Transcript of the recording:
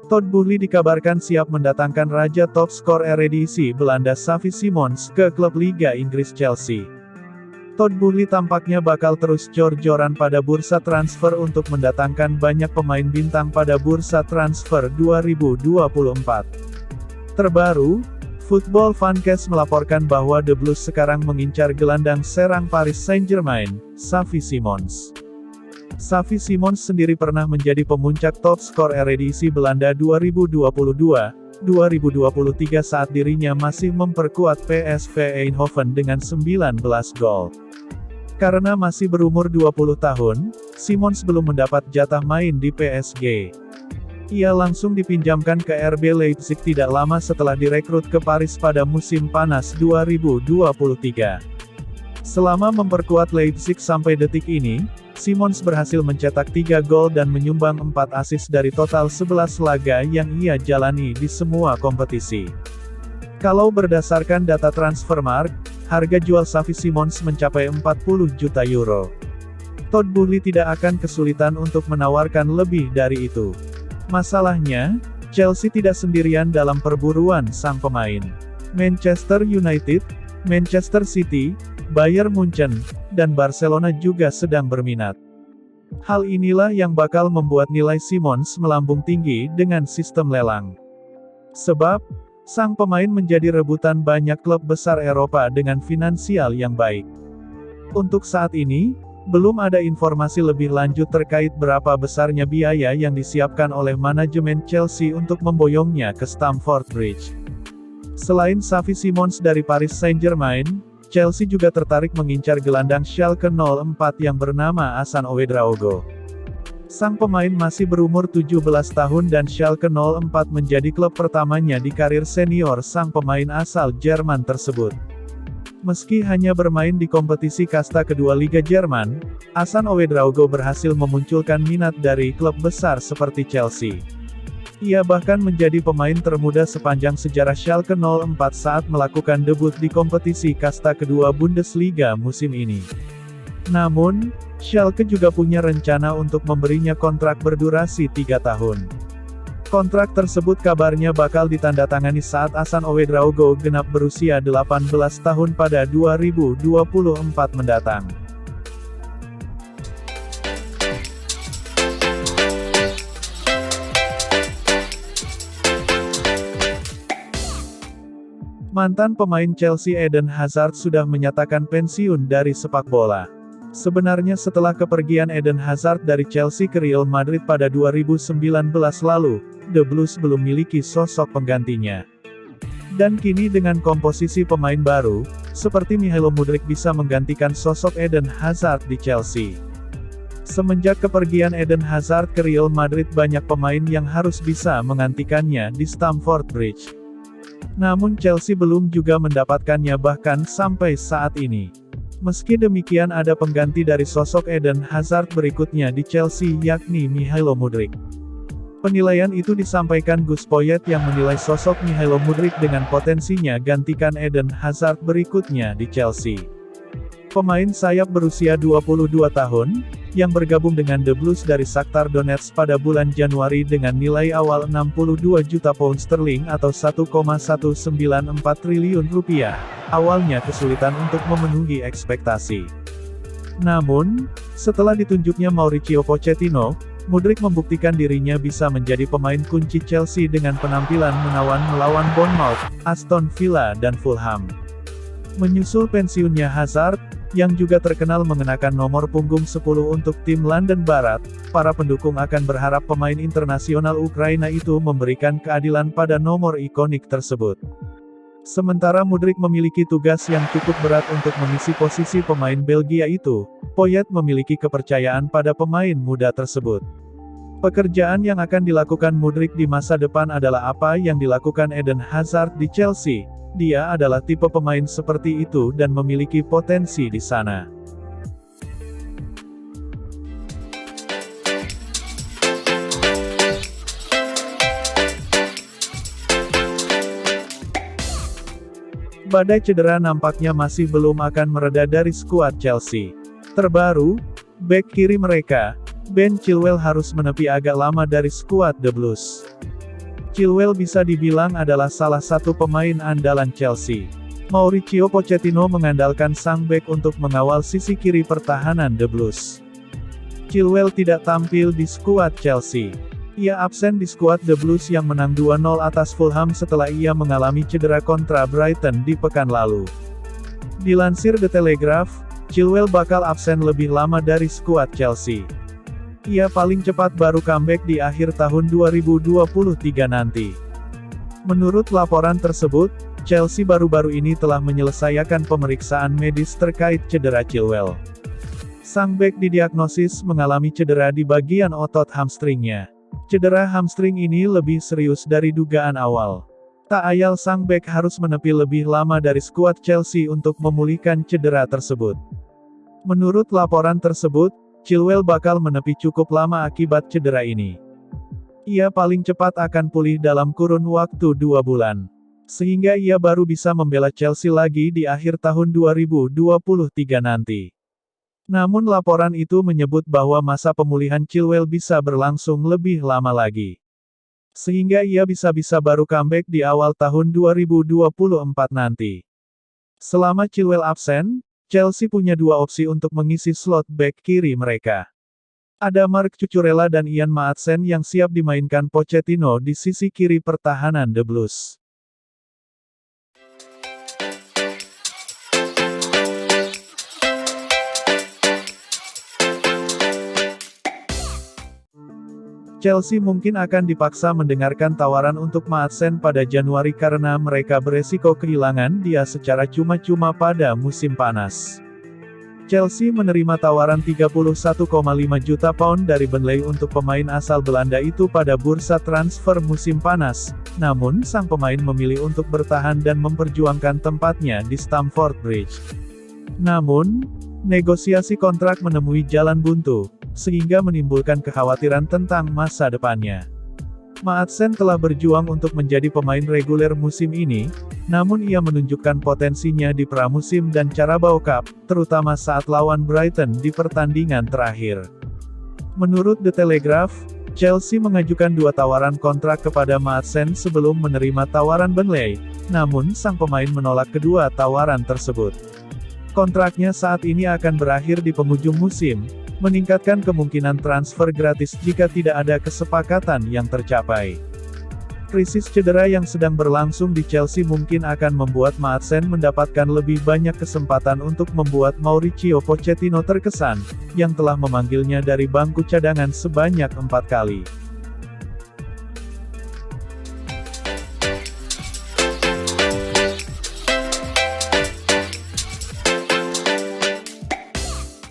Todd Boehly dikabarkan siap mendatangkan raja top skor Eredivisie Belanda Xavi Simons ke klub Liga Inggris Chelsea. Todd Boehly tampaknya bakal terus jor-joran pada bursa transfer untuk mendatangkan banyak pemain bintang pada bursa transfer 2024. Terbaru, Football Fancast melaporkan bahwa The Blues sekarang mengincar gelandang serang Paris Saint-Germain, Xavi Simons. Xavi Simons sendiri pernah menjadi pemuncak top skor Eredivisie Belanda 2022-2023 saat dirinya masih memperkuat PSV Eindhoven dengan 19 gol. Karena masih berumur 20 tahun, Simons belum mendapat jatah main di PSG. Ia langsung dipinjamkan ke RB Leipzig tidak lama setelah direkrut ke Paris pada musim panas 2023. Selama memperkuat Leipzig sampai detik ini, Simons berhasil mencetak 3 gol dan menyumbang 4 assist dari total 11 laga yang ia jalani di semua kompetisi. Kalau berdasarkan data Transfermarkt, harga jual Xavi Simons mencapai 40 juta euro. Todd Boehly tidak akan kesulitan untuk menawarkan lebih dari itu. Masalahnya, Chelsea tidak sendirian dalam perburuan sang pemain. Manchester United, Manchester City, Bayern Munchen, dan Barcelona juga sedang berminat. Hal inilah yang bakal membuat nilai Simons melambung tinggi dengan sistem lelang. Sebab, sang pemain menjadi rebutan banyak klub besar Eropa dengan finansial yang baik. Untuk saat ini, belum ada informasi lebih lanjut terkait berapa besarnya biaya yang disiapkan oleh manajemen Chelsea untuk memboyongnya ke Stamford Bridge. Selain Xavi Simons dari Paris Saint-Germain, Chelsea juga tertarik mengincar gelandang Schalke 04 yang bernama Hassan Ouedraogo. Sang pemain masih berumur 17 tahun dan Schalke 04 menjadi klub pertamanya di karir senior sang pemain asal Jerman tersebut. Meski hanya bermain di kompetisi kasta kedua Liga Jerman, Hassan Ouedraogo berhasil memunculkan minat dari klub besar seperti Chelsea. Ia bahkan menjadi pemain termuda sepanjang sejarah Schalke 04 saat melakukan debut di kompetisi kasta kedua Bundesliga musim ini. Namun, Schalke juga punya rencana untuk memberinya kontrak berdurasi 3 tahun. Kontrak tersebut kabarnya bakal ditandatangani saat Hassan Ouedraogo genap berusia 18 tahun pada 2024 mendatang. Mantan pemain Chelsea Eden Hazard sudah menyatakan pensiun dari sepak bola. Sebenarnya setelah kepergian Eden Hazard dari Chelsea ke Real Madrid pada 2019 lalu, The Blues belum memiliki sosok penggantinya. Dan kini dengan komposisi pemain baru, seperti Michailo Mudryk bisa menggantikan sosok Eden Hazard di Chelsea. Semenjak kepergian Eden Hazard ke Real Madrid banyak pemain yang harus bisa menggantikannya di Stamford Bridge. Namun Chelsea belum juga mendapatkannya bahkan sampai saat ini. Meski demikian ada pengganti dari sosok Eden Hazard berikutnya di Chelsea yakni Michailo Mudryk. Penilaian itu disampaikan Gus Poyet yang menilai sosok Michailo Mudryk dengan potensinya gantikan Eden Hazard berikutnya di Chelsea. Pemain sayap berusia 22 tahun, yang bergabung dengan The Blues dari Shakhtar Donetsk pada bulan Januari dengan nilai awal 62 juta pound sterling atau 1,194 triliun rupiah, awalnya kesulitan untuk memenuhi ekspektasi. Namun, setelah ditunjuknya Mauricio Pochettino, Mudryk membuktikan dirinya bisa menjadi pemain kunci Chelsea dengan penampilan menawan melawan Bournemouth, Aston Villa dan Fulham. Menyusul pensiunnya Hazard, yang juga terkenal mengenakan nomor punggung 10 untuk tim London Barat, para pendukung akan berharap pemain internasional Ukraina itu memberikan keadilan pada nomor ikonik tersebut. Sementara Mudryk memiliki tugas yang cukup berat untuk mengisi posisi pemain Belgia itu, Poyet memiliki kepercayaan pada pemain muda tersebut. Pekerjaan yang akan dilakukan Mudryk di masa depan adalah apa yang dilakukan Eden Hazard di Chelsea. Dia adalah tipe pemain seperti itu dan memiliki potensi di sana. Badai cedera nampaknya masih belum akan mereda dari skuad Chelsea. Terbaru, bek kiri mereka, Ben Chilwell harus menepi agak lama dari skuad The Blues. Chilwell bisa dibilang adalah salah satu pemain andalan Chelsea. Mauricio Pochettino mengandalkan sang bek untuk mengawal sisi kiri pertahanan The Blues. Chilwell tidak tampil di skuad Chelsea. Ia absen di skuad The Blues yang menang 2-0 atas Fulham setelah ia mengalami cedera kontra Brighton di pekan lalu. Dilansir The Telegraph, Chilwell bakal absen lebih lama dari skuad Chelsea. Ia paling cepat baru comeback di akhir tahun 2023 nanti. Menurut laporan tersebut, Chelsea baru-baru ini telah menyelesaikan pemeriksaan medis terkait cedera Chilwell. Sang bek didiagnosis mengalami cedera di bagian otot hamstringnya. Cedera hamstring ini lebih serius dari dugaan awal. Tak ayal sang bek harus menepi lebih lama dari skuad Chelsea untuk memulihkan cedera tersebut. Menurut laporan tersebut, Chilwell bakal menepi cukup lama akibat cedera ini. Ia paling cepat akan pulih dalam kurun waktu 2 bulan. Sehingga ia baru bisa membela Chelsea lagi di akhir tahun 2023 nanti. Namun laporan itu menyebut bahwa masa pemulihan Chilwell bisa berlangsung lebih lama lagi. Sehingga ia bisa-bisa baru comeback di awal tahun 2024 nanti. Selama Chilwell absen, Chelsea punya 2 opsi untuk mengisi slot bek kiri mereka. Ada Marc Cucurella dan Ian Maatsen yang siap dimainkan Pochettino di sisi kiri pertahanan The Blues. Chelsea mungkin akan dipaksa mendengarkan tawaran untuk Maatsen pada Januari karena mereka beresiko kehilangan dia secara cuma-cuma pada musim panas. Chelsea menerima tawaran 31,5 juta pound dari Burnley untuk pemain asal Belanda itu pada bursa transfer musim panas, namun sang pemain memilih untuk bertahan dan memperjuangkan tempatnya di Stamford Bridge. Namun, negosiasi kontrak menemui jalan buntu, sehingga menimbulkan kekhawatiran tentang masa depannya. Maatsen telah berjuang untuk menjadi pemain reguler musim ini, namun ia menunjukkan potensinya di pramusim dan Carabao Cup, terutama saat lawan Brighton di pertandingan terakhir. Menurut The Telegraph, Chelsea mengajukan 2 tawaran kontrak kepada Maatsen sebelum menerima tawaran Burnley, namun sang pemain menolak kedua tawaran tersebut. Kontraknya saat ini akan berakhir di penghujung musim, meningkatkan kemungkinan transfer gratis jika tidak ada kesepakatan yang tercapai. Krisis cedera yang sedang berlangsung di Chelsea mungkin akan membuat Maatsen mendapatkan lebih banyak kesempatan untuk membuat Mauricio Pochettino terkesan, yang telah memanggilnya dari bangku cadangan sebanyak 4 kali.